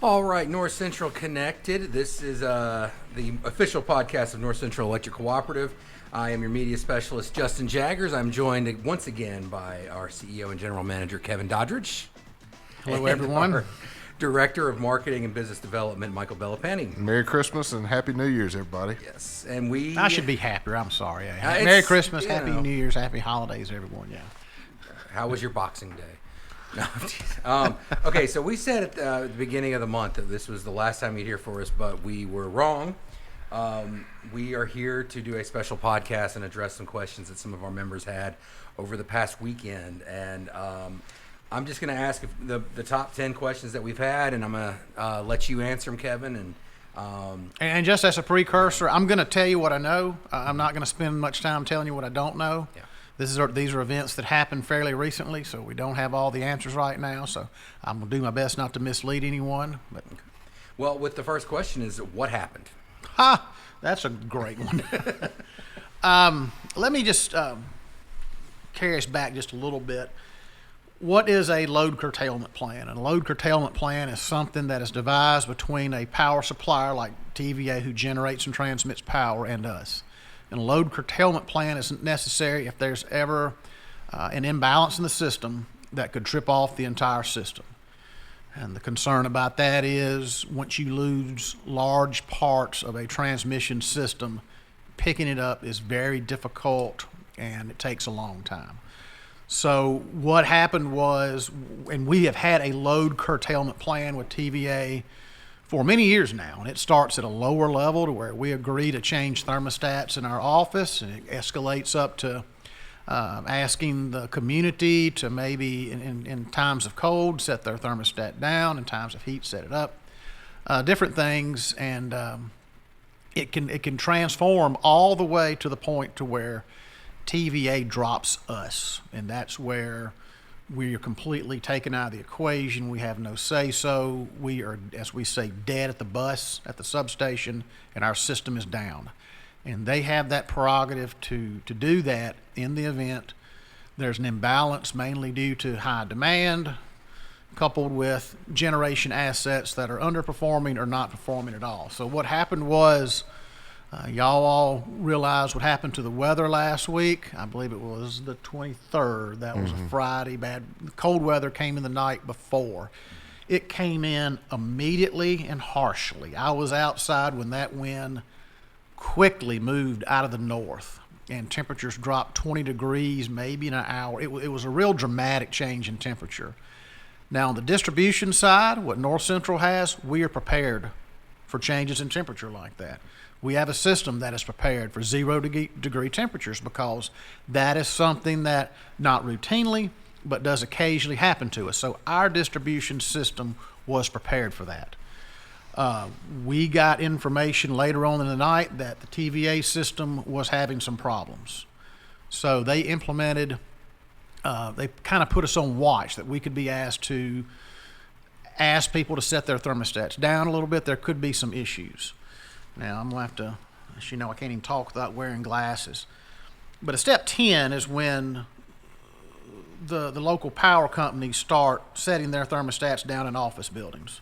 All right, Northcentral Connected. This is the official podcast of Northcentral Electric Cooperative. I am your media specialist, Justin Jaggers. I'm joined once again by our CEO and General Manager, Kevin Doddridge. Hello, everyone. Our Director of Marketing and Business Development, Michael Bellapani. Merry Christmas and Happy New Year's, everybody. Yes, and we... I should be happier. I'm sorry. Merry Christmas, Happy New Year's, Happy Holidays, everyone. Yeah. How was your Boxing Day? No, okay, so we said at the beginning of the month that this was the last time you'd hear from us, but we were wrong. We are here to do a special podcast and address some questions that some of our members had over the past weekend. And I'm just going to ask the top 10 questions that we've had, and I'm going to let you answer them, Kevin. And just as a precursor, I'm going to tell you what I know. I'm not going to spend much time telling you what I don't know. Yeah. These are events that happened fairly recently, so we don't have all the answers right now. So I'm going to do my best not to mislead anyone. But Well, with the first question is, what happened? That's a great one. Let me just carry us back just a little bit. What is a load curtailment plan? And a load curtailment plan is something that is devised between a power supplier like TVA, who generates and transmits power, and us. And a load curtailment plan isn't necessary if there's ever an imbalance in the system that could trip off the entire system. And the concern about that is once you lose large parts of a transmission system, picking it up is very difficult and it takes a long time. So what happened was, and we have had a load curtailment plan with TVA for many years now, and it starts at a lower level to where we agree to change thermostats in our office, and it escalates up to asking the community to maybe in times of cold set their thermostat down, in times of heat set it up, different things, and it can transform all the way to the point to where TVA drops us, and that's where we are completely taken out of the equation. We have no say-so. We are, as we say, dead at the bus at the substation, and our system is down. And they have that prerogative to do that in the event there's an imbalance, mainly due to high demand, coupled with generation assets that are underperforming or not performing at all. So what happened was, y'all all realized what happened to the weather last week. I believe it was the 23rd. That was a Friday. Bad cold weather came in the night before. It came in immediately and harshly. I was outside when that wind quickly moved out of the north, and temperatures dropped 20 degrees maybe in an hour. It was a real dramatic change in temperature. Now, on the distribution side, what North Central has, we are prepared for changes in temperature like that. We have a system that is prepared for 0-degree temperatures, because that is something that not routinely but does occasionally happen to us. So our distribution system was prepared for that. We got information later on in the night that the TVA system was having some problems. So they implemented, they kind of put us on watch that we could be asked to ask people to set their thermostats down a little bit. There could be some issues. Now, I'm going to have to, as you know, I can't even talk without wearing glasses. But a step 10 is when the local power companies start setting their thermostats down in office buildings.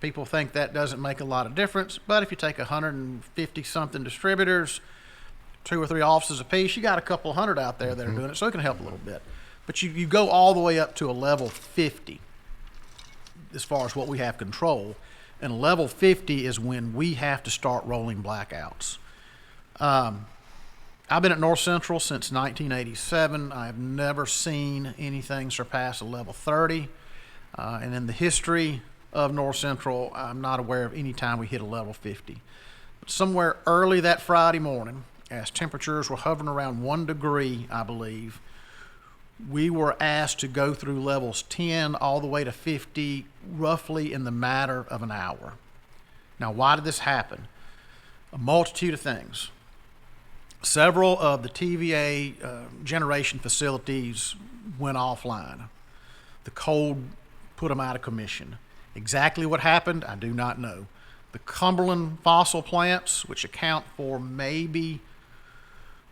People think that doesn't make a lot of difference, but if you take 150-something distributors, 2 or 3 offices apiece, you got a couple hundred out there that are doing it, so it can help a little bit. But you go all the way up to a level 50 as far as what we have control. And level 50 is when we have to start rolling blackouts. I've been at North Central since 1987. I have never seen anything surpass a level 30. And in the history of North Central, I'm not aware of any time we hit a level 50. But somewhere early that Friday morning, as temperatures were hovering around 1 degree, I believe, we were asked to go through levels 10 all the way to 50 roughly in the matter of an hour. Now, why did this happen? A multitude of things. Several of the TVA generation facilities went offline. The cold put them out of commission. Exactly what happened, I do not know. The Cumberland fossil plants, which account for maybe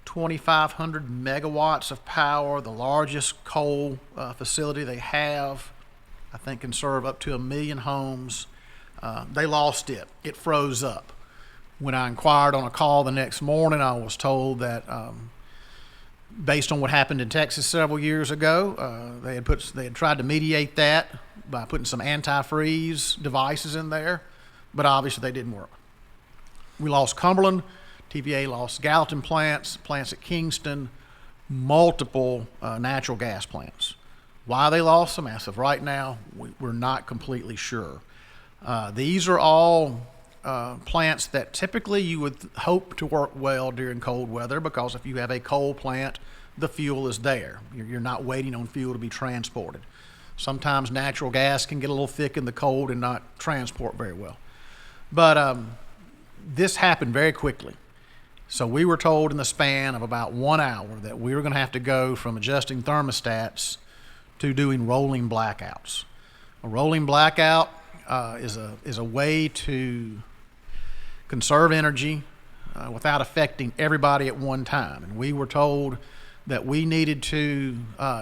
2,500 megawatts of power, the largest coal facility they have, I think can serve up to 1 million homes. They lost it. It froze up. When I inquired on a call the next morning, I was told that based on what happened in Texas several years ago, they had tried to mediate that by putting some antifreeze devices in there, but obviously they didn't work. We lost Cumberland. TVA lost Gallatin plants at Kingston, multiple natural gas plants. Why they lost them, as of right now, we're not completely sure. These are all plants that typically you would hope to work well during cold weather, because if you have a coal plant, the fuel is there. You're not waiting on fuel to be transported. Sometimes natural gas can get a little thick in the cold and not transport very well. But this happened very quickly. So we were told in the span of about 1 hour that we were going to have to go from adjusting thermostats to doing rolling blackouts. A rolling blackout is a way to conserve energy without affecting everybody at one time. And we were told that we needed to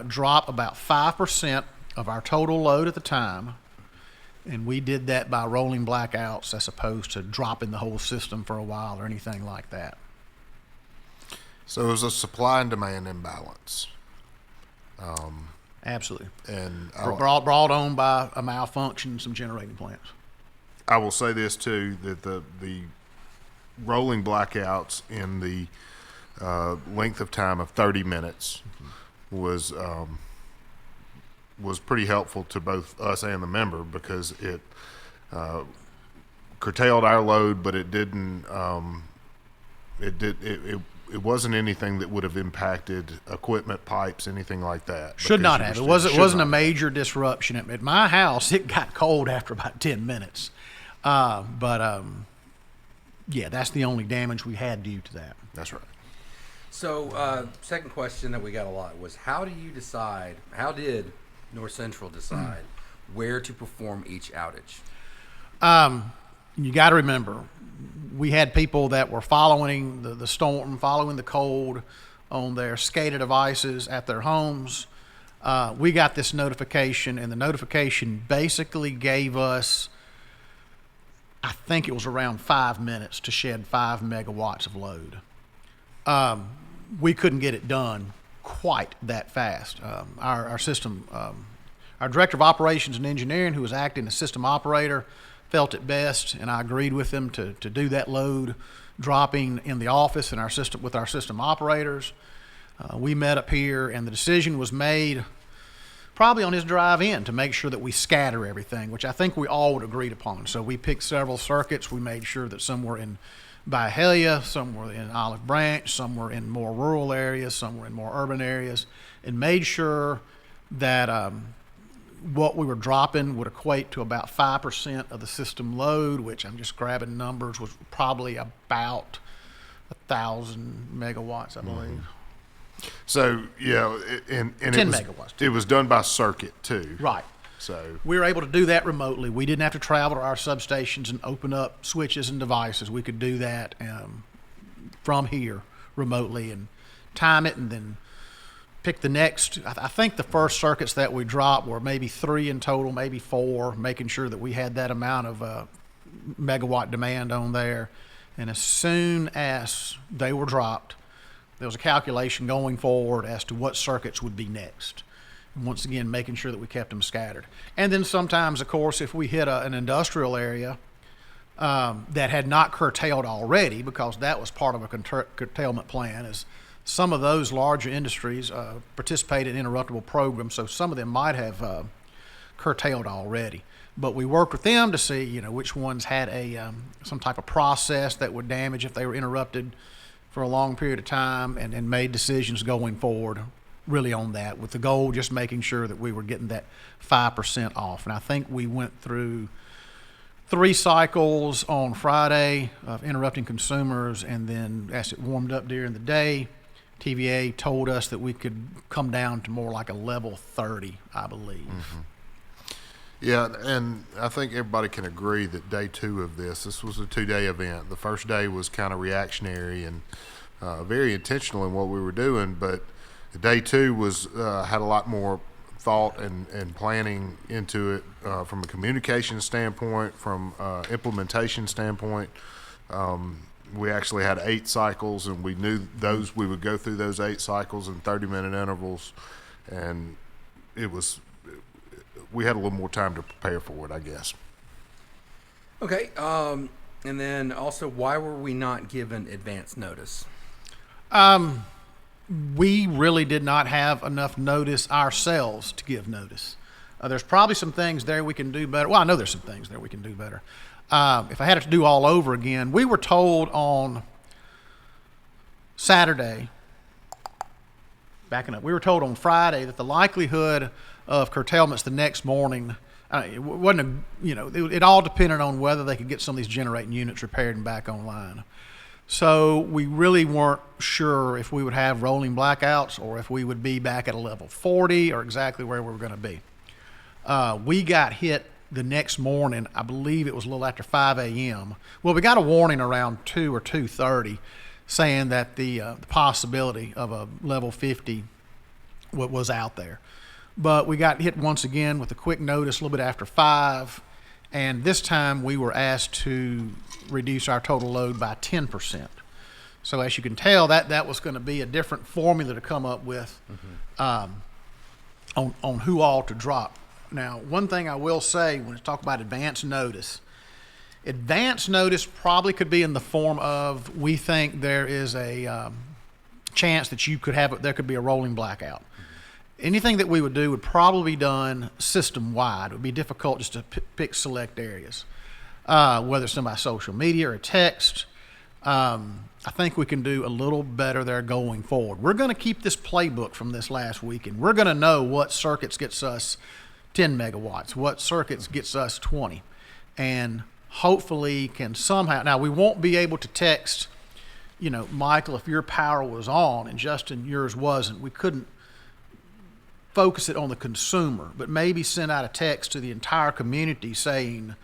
drop about 5% of our total load at the time, and we did that by rolling blackouts as opposed to dropping the whole system for a while or anything like that. So it was a supply and demand imbalance. Absolutely. And Brought on by a malfunction in some generating plants. I will say this too, that the rolling blackouts in the length of time of 30 minutes was pretty helpful to both us and the member, because it curtailed our load, but it didn't. It wasn't anything that would have impacted equipment, pipes, anything like that. Should not have. It wasn't a major disruption. At my house, it got cold after about 10 minutes. Yeah, that's the only damage we had due to that. That's right. So, second question that we got a lot was, how did North Central decide where to perform each outage? You got to remember, we had people that were following the storm, following the cold on their SCADA devices at their homes. We got this notification, and the notification basically gave us, I think it was around 5 minutes to shed 5 megawatts of load. We couldn't get it done quite that fast. Our system, our director of operations and engineering, who was acting as system operator, felt it best, and I agreed with him to do that load dropping in the office and with our system operators. We met up here, and the decision was made probably on his drive in to make sure that we scatter everything, which I think we all would agreed upon. So we picked several circuits. We made sure that some were in Byhalia, some were in Olive Branch, some were in more rural areas, some were in more urban areas, and made sure that what we were dropping would equate to about 5% of the system load, which I'm just grabbing numbers, was probably about 1,000 megawatts, I believe. So, yeah, and 10 megawatts. It was done by circuit too. Right. So we were able to do that remotely. We didn't have to travel to our substations and open up switches and devices. We could do that from here remotely and time it, and then pick the next. I think the first circuits that we dropped were maybe 3 in total, maybe 4, making sure that we had that amount of megawatt demand on there. And as soon as they were dropped, there was a calculation going forward as to what circuits would be next. And once again, making sure that we kept them scattered. And then sometimes, of course, if we hit an industrial area that had not curtailed already, because that was part of a curtailment plan, is some of those larger industries participate in interruptible programs, so some of them might have curtailed already. But we worked with them to see, which ones had some type of process that would damage if they were interrupted for a long period of time, and made decisions going forward really on that, with the goal just making sure that we were getting that 5% off. And I think we went through 3 cycles on Friday of interrupting consumers, and then as it warmed up during the day, TVA told us that we could come down to more like a level 30, I believe. Mm-hmm. Yeah, and I think everybody can agree that day 2 of this was a 2-day event. The first day was kind of reactionary and very intentional in what we were doing, but day 2 was had a lot more thought and planning into it from a communication standpoint, from implementation standpoint. We actually had 8 cycles, and we knew we would go through those 8 cycles in 30-minute intervals, and we had a little more time to prepare for it, I guess. Okay. And then also, why were we not given advance notice? We really did not have enough notice ourselves to give notice. There's probably some things there we can do better. Well, I know there's some things there we can do better. If I had it to do all over again, we were told on Saturday, backing up, we were told on Friday that the likelihood of curtailments the next morning, it wasn't it all depended on whether they could get some of these generating units repaired and back online. So we really weren't sure if we would have rolling blackouts or if we would be back at a level 40 or exactly where we were going to be. We got hit the next morning. I believe it was a little after 5 a.m. Well, we got a warning around 2 or 2:30 saying that the possibility of a level 50 was out there. But we got hit once again with a quick notice a little bit after 5, and this time we were asked to reduce our total load by 10%. So as you can tell, that was going to be a different formula to come up with on who all to drop. Now, one thing I will say when we talk about advance notice probably could be in the form of, we think there is a chance that there could be a rolling blackout. Anything that we would do would probably be done system-wide. It would be difficult just to pick select areas, whether it's done by social media or text. I think we can do a little better there going forward. We're going to keep this playbook from this last weekend. We're going to know what circuits gets us 10 megawatts, what circuits gets us 20, and hopefully can somehow. Now, we won't be able to text, Michael, if your power was on and Justin, yours wasn't. We couldn't focus it on the consumer, but maybe send out a text to the entire community saying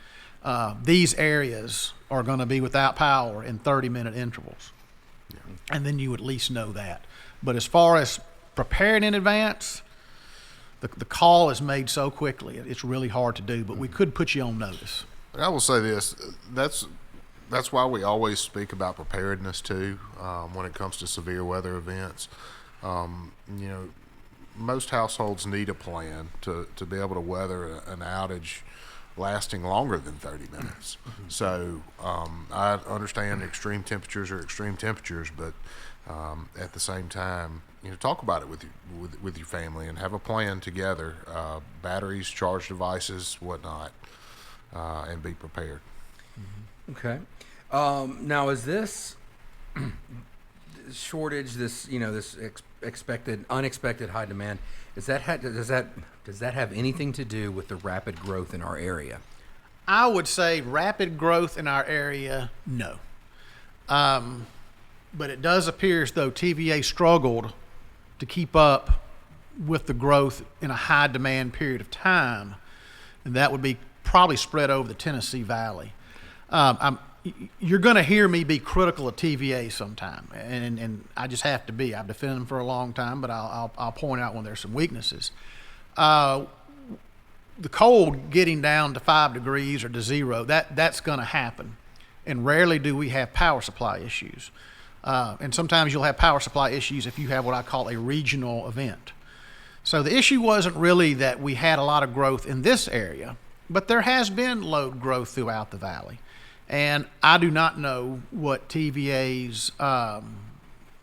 these areas are going to be without power in 30-minute intervals. Yeah. And then you at least know that. But as far as preparing in advance, the call is made so quickly, it's really hard to do, but we could put you on notice. I will say this, that's why we always speak about preparedness too, when it comes to severe weather events. Most households need a plan to be able to weather an outage lasting longer than 30 minutes. So I understand extreme temperatures are extreme temperatures, but at the same time, talk about it with your family and have a plan together, batteries, charge devices, whatnot, and be prepared. Okay. Now, is this shortage, this unexpected high demand, does that have anything to do with the rapid growth in our area? I would say rapid growth in our area, no. But it does appear as though TVA struggled to keep up with the growth in a high demand period of time, and that would be probably spread over the Tennessee Valley. You're going to hear me be critical of TVA sometime, and I just have to be. I've defended them for a long time, but I'll point out when there's some weaknesses. The cold getting down to 5 degrees or to 0, that's going to happen, and rarely do we have power supply issues. And sometimes you'll have power supply issues if you have what I call a regional event. So the issue wasn't really that we had a lot of growth in this area, but there has been load growth throughout the valley. And I do not know what TVA's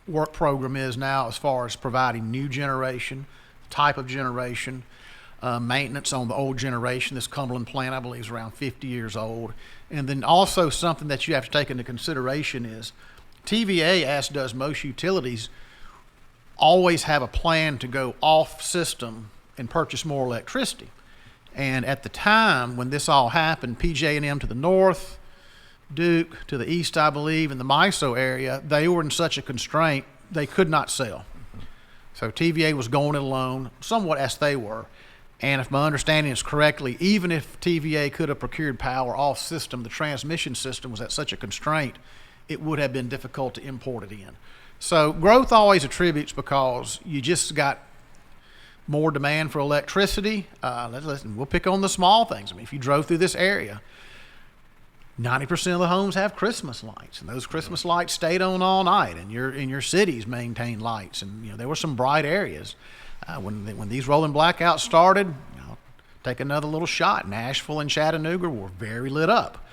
work program is now as far as providing new generation, type of generation, maintenance on the old generation. This Cumberland plant, I believe, is around 50 years old. And then also something that you have to take into consideration is TVA, as does most utilities, always have a plan to go off system and purchase more electricity. And at the time when this all happened, PJ&M to the north, Duke to the east, I believe, in the MISO area, they were in such a constraint they could not sell. So TVA was going it alone, somewhat as they were. And if my understanding is correctly, even if TVA could have procured power off system, the transmission system was at such a constraint, it would have been difficult to import it in. So growth always attributes because you just got more demand for electricity. Listen, we'll pick on the small things. I mean, if you drove through this area, 90% of the homes have Christmas lights, and those Christmas lights stayed on all night. And your cities maintain lights, and there were some bright areas. When these rolling blackouts started, take another little shot. Nashville and Chattanooga were very lit up.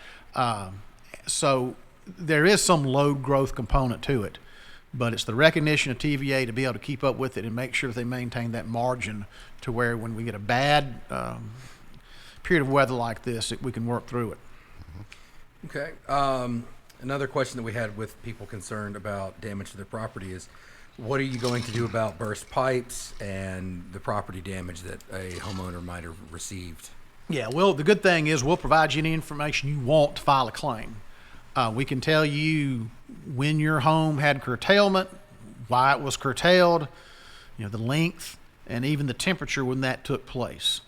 So there is some load growth component to it, but it's the recognition of TVA to be able to keep up with it and make sure that they maintain that margin to where when we get a bad period of weather like this, we can work through it. Okay. Another question that we had with people concerned about damage to their property is, what are you going to do about burst pipes and the property damage that a homeowner might have received? Yeah, well, the good thing is we'll provide you any information you want to file a claim. We can tell you when your home had curtailment, why it was curtailed, the length, and even the temperature when that took place.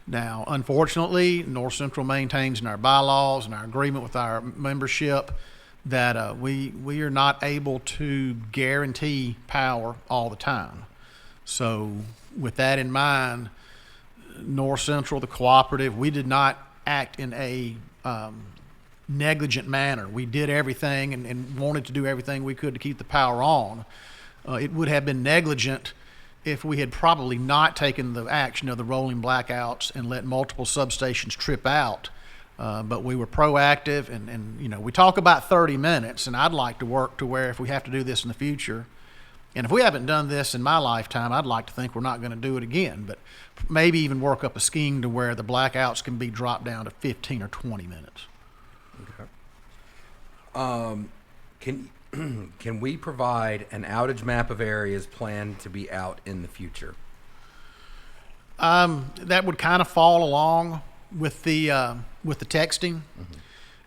Now, unfortunately, North Central maintains in our bylaws and our agreement with our membership that we are not able to guarantee power all the time. So with that in mind, North Central, the cooperative, we did not act in a negligent manner. We did everything and wanted to do everything we could to keep the power on. It would have been negligent if we had probably not taken the action of the rolling blackouts and let multiple substations trip out. But we were proactive, and we talk about 30 minutes, and I'd like to work to where if we have to do this in the future, and if we haven't done this in my lifetime, I'd like to think we're not going to do it again, but maybe even work up a scheme to where the blackouts can be dropped down to 15 or 20 minutes. Okay. Can we provide an outage map of areas planned to be out in the future? That would kind of fall along with the texting,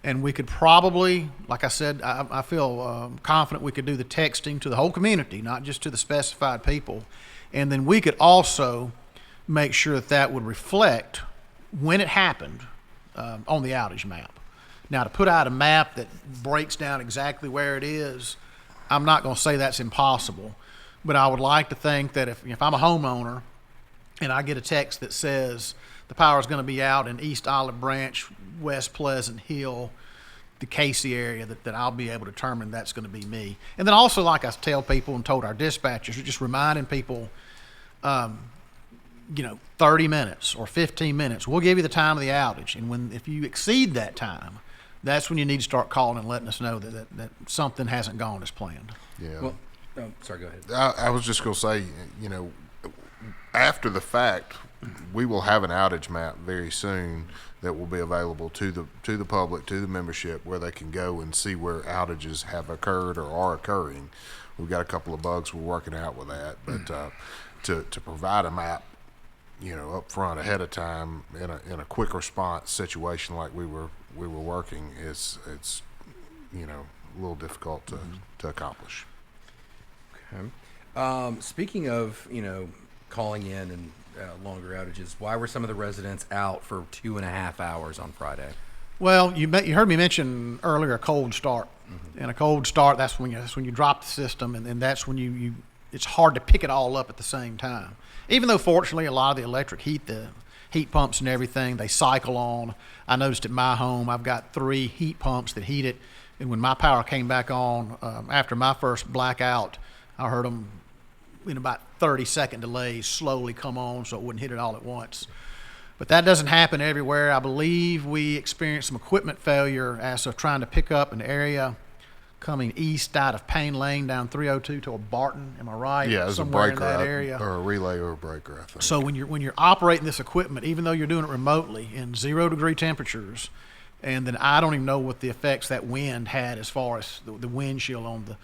and we could probably, like I said, I feel confident we could do the texting to the whole community, not just to the specified people, and then we could also make sure that would reflect when it happened on the outage map. Now, to put out a map that breaks down exactly where it is, I'm not going to say that's impossible, but I would like to think that if I'm a homeowner and I get a text that says the power is going to be out in East Olive Branch, West Pleasant Hill, the Casey area, that I'll be able to determine that's going to be me. And then also, like I tell people and told our dispatchers, just reminding people, 30 minutes or 15 minutes, we'll give you the time of the outage. And if you exceed that time, that's when you need to start calling and letting us know that something hasn't gone as planned. Yeah. Well, sorry, go ahead. I was just going to say, after the fact, we will have an outage map very soon that will be available to the public, to the membership, where they can go and see where outages have occurred or are occurring. We've got a couple of bugs we're working out with that, but to provide a map, up front ahead of time in a quick response situation like we were working, it's a little difficult to accomplish. Okay. Speaking of calling in and longer outages, why were some of the residents out for 2.5 hours on Friday? Well, you heard me mention earlier a cold start, and a cold start, that's when you drop the system, and that's when you it's hard to pick it all up at the same time. Even though fortunately a lot of the electric heat pumps and everything, they cycle on. I noticed at my home I've got 3 heat pumps that heat it, and when my power came back on after my first blackout, I heard them in about 30-second delays slowly come on so it wouldn't hit it all at once. But that doesn't happen everywhere. I believe we experienced some equipment failure as of trying to pick up an area coming east out of Payne Lane down 302 toward Barton. Am I right? Yeah, it was somewhere a breaker in that area. or a relay or a breaker, I think. So when you're operating this equipment, even though you're doing it remotely in 0-degree temperatures, and then I don't even know what the effects that wind had as far as the windshield on the.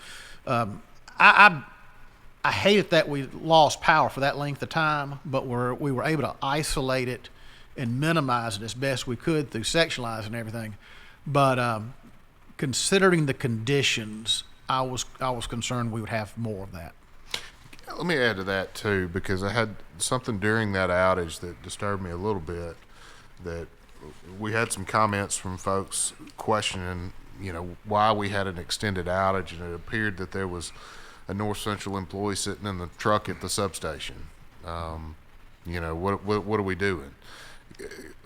I hated that we lost power for that length of time, but we were able to isolate it and minimize it as best we could through sectionalizing and everything. But considering the conditions, I was concerned we would have more of that. Let me add to that too, because I had something during that outage that disturbed me a little bit. That we had some comments from folks questioning, why we had an extended outage, and it appeared that there was a North Central employee sitting in the truck at the substation. What are we doing?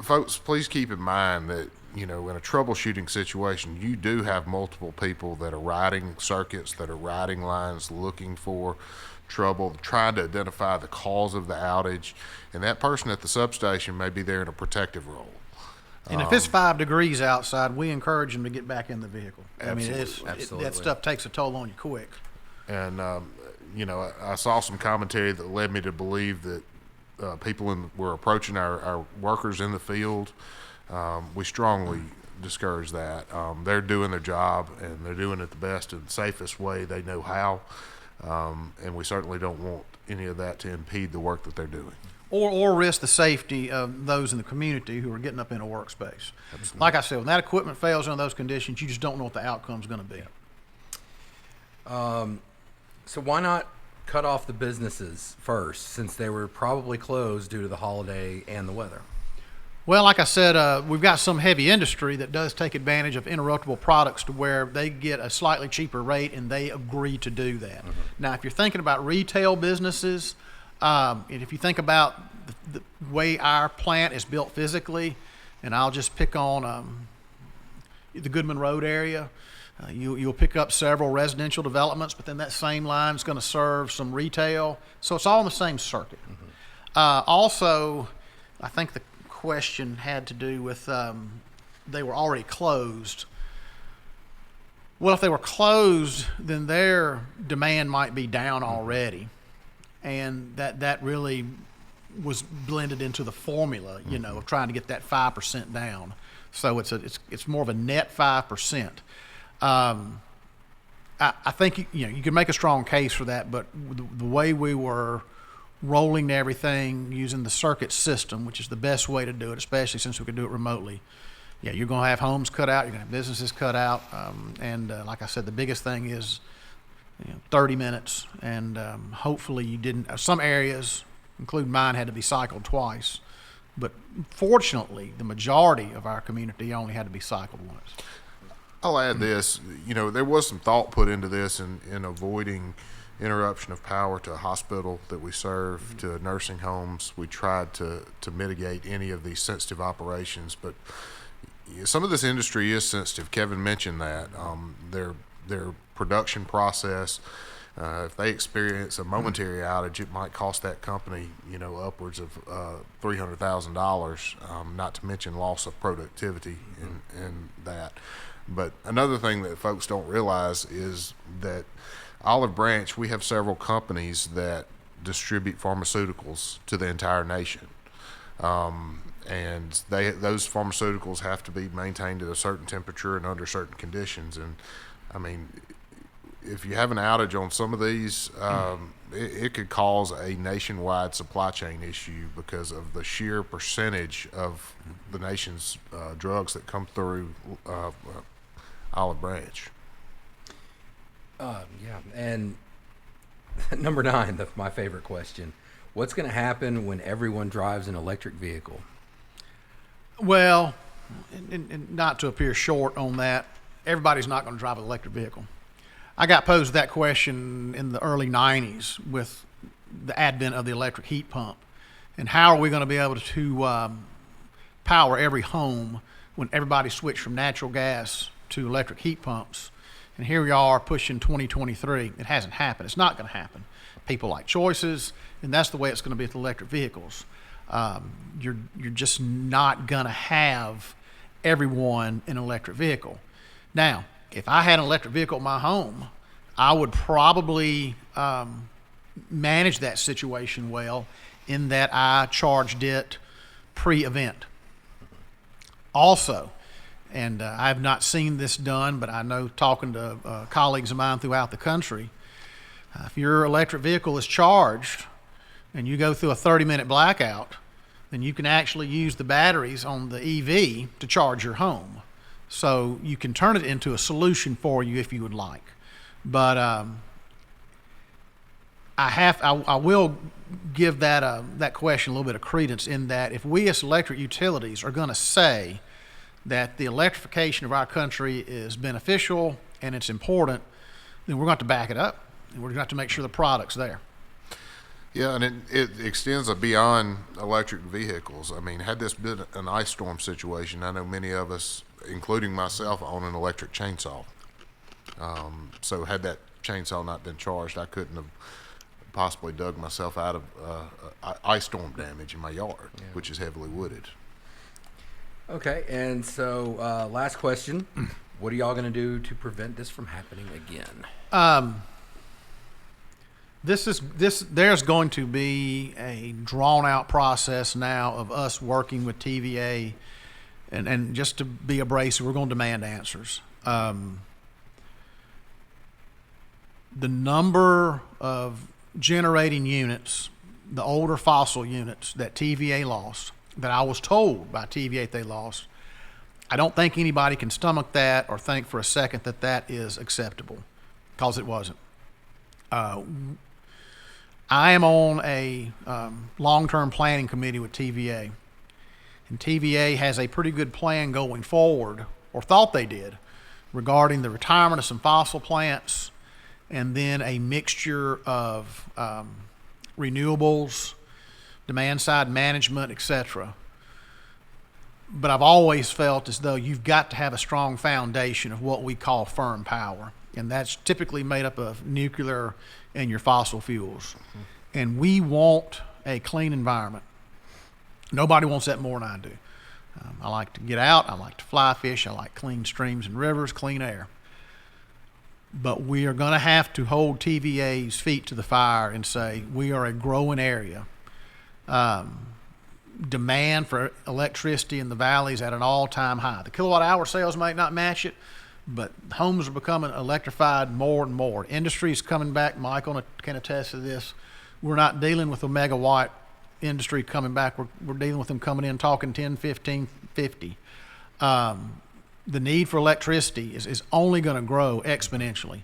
Folks, please keep in mind that, in a troubleshooting situation, you do have multiple people that are riding circuits, that are riding lines, looking for trouble, trying to identify the cause of the outage, and that person at the substation may be there in a protective role. And if it's 5 degrees outside, we encourage them to get back in the vehicle. Absolutely. That stuff takes a toll on you quick. And, I saw some commentary that led me to believe that people were approaching our workers in the field. We strongly discourage that. They're doing their job, and they're doing it the best and safest way they know how. And we certainly don't want any of that to impede the work that they're doing. Or risk the safety of those in the community who are getting up in a workspace. Absolutely. Like I said, when that equipment fails under those conditions, you just don't know what the outcome's going to be. So why not cut off the businesses first, since they were probably closed due to the holiday and the weather? Well, like I said, we've got some heavy industry that does take advantage of interruptible products to where they get a slightly cheaper rate, and they agree to do that. Mm-hmm. Now, if you're thinking about retail businesses, and if you think about the way our plant is built physically, and I'll just pick on the Goodman Road area, you'll pick up several residential developments, but then that same line is going to serve some retail. So it's all in the same circuit. Mm-hmm. Also, I think the question had to do with they were already closed. Well, if they were closed, then their demand might be down already. And that really was blended into the formula, of trying to get that 5% down. So it's more of a net 5%. I think you can make a strong case for that, but the way we were rolling everything using the circuit system, which is the best way to do it, especially since we could do it remotely. Yeah, you're going to have homes cut out, you're going to have businesses cut out, and like I said, the biggest thing is 30 minutes, and hopefully you didn't. Some areas, including mine, had to be cycled twice, but fortunately, the majority of our community only had to be cycled once. I'll add this. There was some thought put into this in avoiding interruption of power to a hospital that we serve, to nursing homes. We tried to mitigate any of these sensitive operations, but some of this industry is sensitive. Kevin mentioned that. Their production process, if they experience a momentary outage, it might cost that company, upwards of $300,000, not to mention loss of productivity in that. But another thing that folks don't realize is that Olive Branch, we have several companies that distribute pharmaceuticals to the entire nation. And those pharmaceuticals have to be maintained at a certain temperature and under certain conditions. And I mean, if you have an outage on some of these, it could cause a nationwide supply chain issue because of the sheer percentage of the nation's drugs that come through Olive Branch. Yeah, and number 9, my favorite question. What's going to happen when everyone drives an electric vehicle? Well, and not to appear short on that, everybody's not going to drive an electric vehicle. I got posed that question in the early 90s with the advent of the electric heat pump. And how are we going to be able to power every home when everybody switched from natural gas to electric heat pumps? And here we are pushing 2023. It hasn't happened. It's not going to happen. People like choices, and that's the way it's going to be with electric vehicles. You're just not going to have everyone in an electric vehicle. Now, if I had an electric vehicle at my home, I would probably manage that situation well, in that I charged it pre-event. Also, and I have not seen this done, but I know, talking to colleagues of mine throughout the country, if your electric vehicle is charged and you go through a 30-minute blackout, then you can actually use the batteries on the EV to charge your home. So you can turn it into a solution for you if you would like. But I will give that question a little bit of credence, in that if we as electric utilities are going to say that the electrification of our country is beneficial and it's important, then we're going to have to back it up, and we're going to have to make sure the product's there. Yeah, and it extends beyond electric vehicles. I mean, had this been an ice storm situation, I know many of us, including myself, own an electric chainsaw. So had that chainsaw not been charged, I couldn't have possibly dug myself out of ice storm damage in my yard, which is heavily wooded. Okay, and so last question. What are y'all going to do to prevent this from happening again? There's going to be a drawn out process now of us working with TVA, and just to be abrasive, we're going to demand answers. The number of generating units, the older fossil units that TVA lost, that I was told by TVA they lost, I don't think anybody can stomach that or think for a second that that is acceptable, because it wasn't. I am on a long-term planning committee with TVA, and TVA has a pretty good plan going forward, or thought they did, regarding the retirement of some fossil plants and then a mixture of renewables, demand-side management, etc. But I've always felt as though you've got to have a strong foundation of what we call firm power, and that's typically made up of nuclear and your fossil fuels. Mm-hmm. And we want a clean environment. Nobody wants that more than I do. I like to get out. I like to fly fish. I like clean streams and rivers, clean air. But we are going to have to hold TVA's feet to the fire and say we are a growing area. Demand for electricity in the valley is at an all-time high. The kilowatt-hour sales might not match it, but homes are becoming electrified more and more. Industry is coming back. Michael can attest to this. We're not dealing with a megawatt industry coming back. We're dealing with them coming in talking 10, 15, 50. The need for electricity is only going to grow exponentially,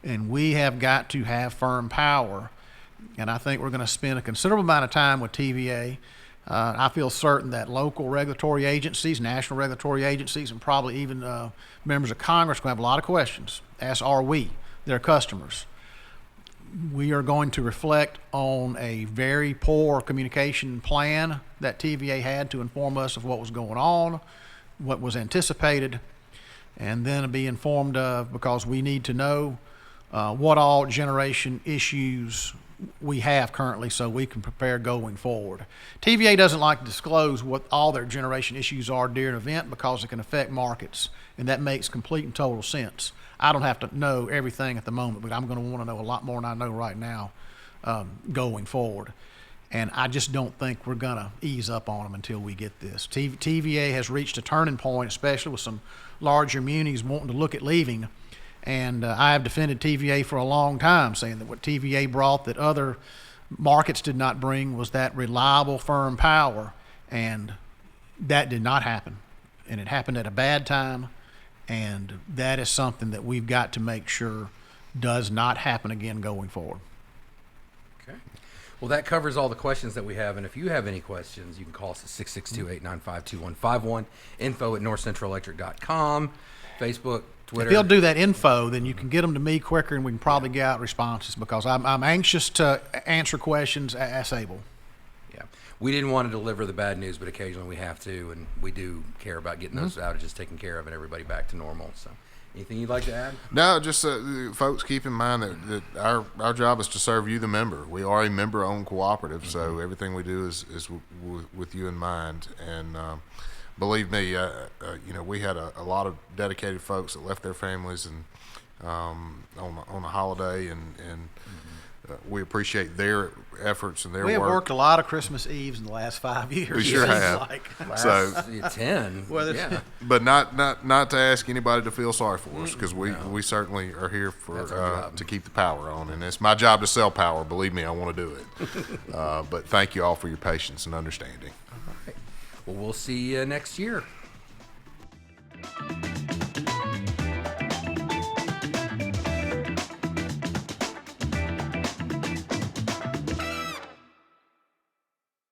and we have got to have firm power. And I think we're going to spend a considerable amount of time with TVA. I feel certain that local regulatory agencies, national regulatory agencies, and probably even members of Congress are going to have a lot of questions, as are we, their customers. We are going to reflect on a very poor communication plan that TVA had to inform us of what was going on, what was anticipated, and then be informed of, because we need to know what all generation issues we have currently so we can prepare going forward. TVA doesn't like to disclose what all their generation issues are during an event because it can affect markets, and that makes complete and total sense. I don't have to know everything at the moment, but I'm going to want to know a lot more than I know right now going forward. And I just don't think we're going to ease up on them until we get this. TVA has reached a turning point, especially with some larger munis wanting to look at leaving. And I have defended TVA for a long time, saying that what TVA brought that other markets did not bring was that reliable, firm power. And that did not happen. And it happened at a bad time. And that is something that we've got to make sure does not happen again going forward. Okay. Well, that covers all the questions that we have. And if you have any questions, you can call us at 662-895-2151, info@northcentralelectric.com, Facebook, Twitter. If they'll do that info, then you can get them to me quicker, and we can probably get out responses, because I'm anxious to answer questions as able. Yeah. We didn't want to deliver the bad news, but occasionally we have to, and we do care about getting those outages taken care of and everybody back to normal. So anything you'd like to add? No, just folks, keep in mind that our job is to serve you, the member. We are a member-owned cooperative, so everything we do is with you in mind. And believe me, we had a lot of dedicated folks that left their families and on a holiday, and we appreciate their efforts and their work. We have worked a lot of Christmas Eves in the last 5 years. We sure have. Last 10. Well, yeah. But not to ask anybody to feel sorry for us, because we certainly are here to keep the power on, and it's my job to sell power. Believe me, I want to do it. But thank you all for your patience and understanding. All right. Well, we'll see you next year.